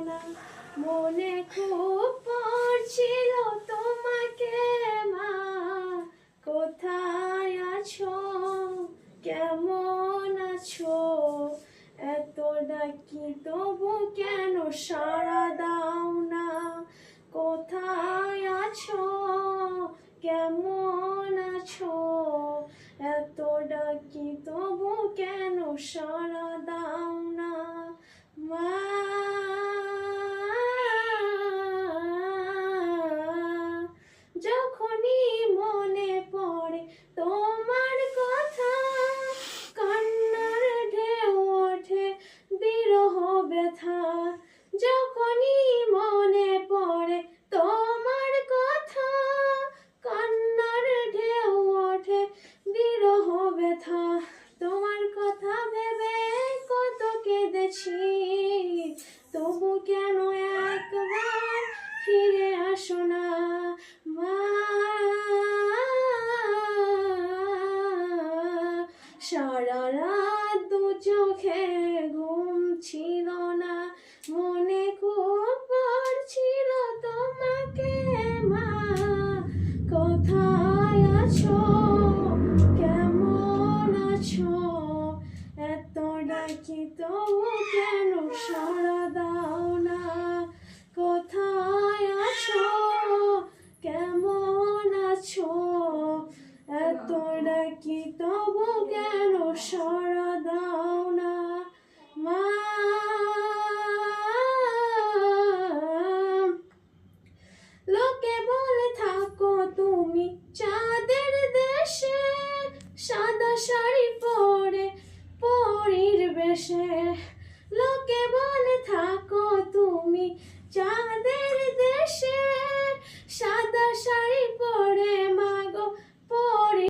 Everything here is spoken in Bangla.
না। মনে খুব পড়ছিল তোমাকে মা, কোথায় আছো, কেমন আছো? এত ডাকি তবু কেন সাড়া দাও না? কোথায় আছো, কেমন আছো? এত ডাকি তবু কেন সাড়া দাও না? মা, যখনই মনে পড়ে তোমার কথা, কান্নার ঢেউ ওঠে বিরহ ব্যথা।